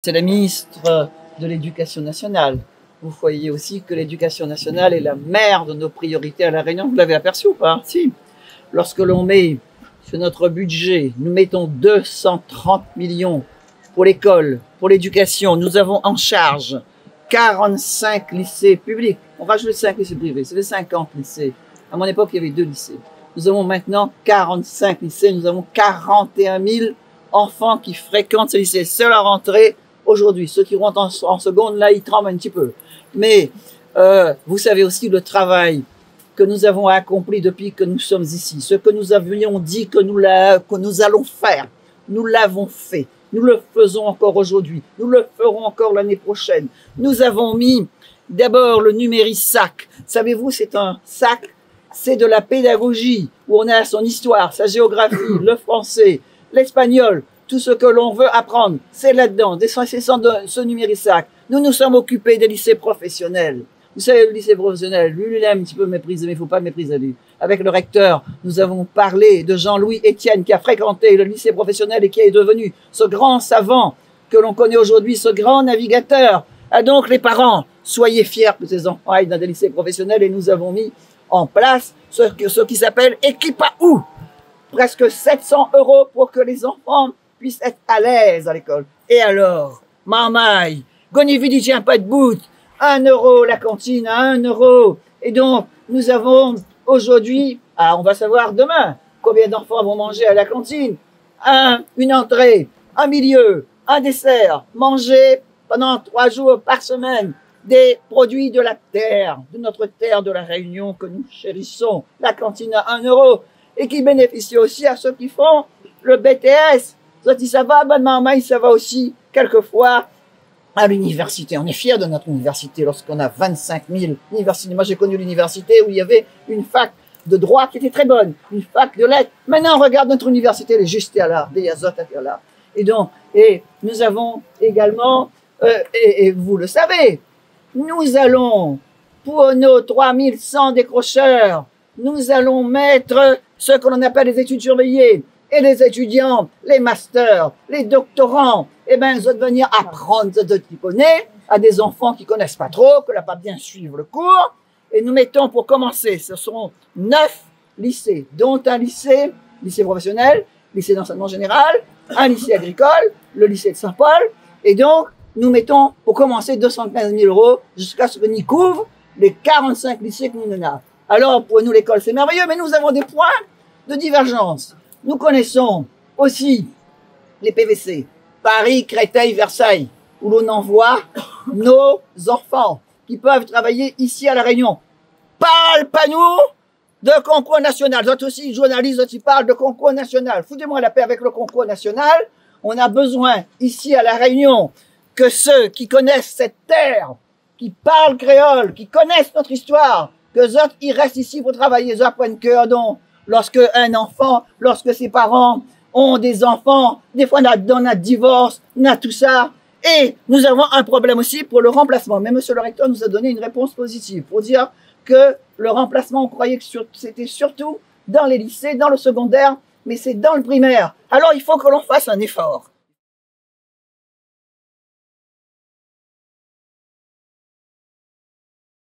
C'est la ministre de l'Éducation nationale. Vous voyez aussi que l'éducation nationale est la mère de nos priorités à La Réunion. Vous l'avez aperçu ou pas? Si. Lorsque l'on met sur notre budget, nous mettons 230 millions pour l'école, pour l'éducation. Nous avons en charge 45 lycées publics. On rajoute 5 lycées privés. C'est les 50 lycées. À mon époque, il y avait 2 lycées. Nous avons maintenant 45 lycées. Nous avons 41 000 enfants qui fréquentent ces lycées. C'est la rentrée aujourd'hui. Ceux qui rentrent en seconde, là, ils tremblent un petit peu. Mais vous savez aussi le travail que nous avons accompli depuis que nous sommes ici. Ce que nous avions dit que nous allons faire, nous l'avons fait. Nous le faisons encore aujourd'hui. Nous le ferons encore l'année prochaine. Nous avons mis d'abord le Numérisac. Savez-vous, c'est un sac, c'est de la pédagogie où on a son histoire, sa géographie, le français, l'espagnol, tout ce que l'on veut apprendre, c'est là-dedans, c'est ce Numérisac. Nous nous sommes occupés des lycées professionnels. Vous savez, le lycée professionnel, lui, il est un petit peu méprisé, mais il ne faut pas mépriser lui. Avec le recteur, nous avons parlé de Jean-Louis Etienne qui a fréquenté le lycée professionnel et qui est devenu ce grand savant que l'on connaît aujourd'hui, ce grand navigateur. Ah donc, les parents, soyez fiers que ces enfants aillent dans des lycées professionnels et nous avons mis en place ce qui s'appelle Equipaou. Presque 700 € pour que les enfants puissent être à l'aise à l'école. Et alors, marmaille, Gonividi tient pas de bout, 1 € la cantine à 1 €. Et donc, nous avons aujourd'hui, on va savoir demain, combien d'enfants vont manger à la cantine. Une entrée, un milieu, un dessert, manger pendant 3 jours par semaine des produits de la terre, de notre terre de la Réunion que nous chérissons, la cantine à 1 € et qui bénéficie aussi à ceux qui font le BTS. Ça va, bonne maman, ça va aussi quelquefois à l'université. On est fiers de notre université lorsqu'on a 25 000 universités. Moi, j'ai connu l'université où il y avait une fac de droit qui était très bonne, une fac de lettres. Maintenant, on regarde notre université, elle est juste là, des Yazot là. Et donc, nous avons également, et vous le savez, nous allons, pour nos 3100 décrocheurs, nous allons mettre ce que l'on appelle les études surveillées. Et les étudiants, les masters, les doctorants, ils vont venir apprendre ce qu'ils connaissent à des enfants qui connaissent pas trop, que là pas bien suivre le cours. Et nous mettons pour commencer, ce seront 9 lycées, dont un lycée professionnel, lycée d'enseignement général, un lycée agricole, le lycée de Saint-Paul. Et donc, nous mettons pour commencer 215 000 € jusqu'à ce que nous couvrent les 45 lycées que nous en avons. Alors, pour nous, l'école, c'est merveilleux, mais nous avons des points de divergence. Nous connaissons aussi les PVC, Paris, Créteil, Versailles, où l'on envoie nos enfants qui peuvent travailler ici à La Réunion. Parle pas nous de concours national. D'autres aussi, journalistes, d'autres qui parlent de concours national. Foutez-moi la paix avec le concours national. On a besoin ici à La Réunion que ceux qui connaissent cette terre, qui parlent créole, qui connaissent notre histoire, que les autres, ils restent ici pour travailler. Ils apprennent cœur donc. Lorsque un enfant, lorsque ses parents ont des enfants, des fois on a divorce, on a tout ça. Et nous avons un problème aussi pour le remplacement. Mais monsieur le recteur nous a donné une réponse positive pour dire que le remplacement, on croyait que c'était surtout dans les lycées, dans le secondaire, mais c'est dans le primaire. Alors il faut que l'on fasse un effort.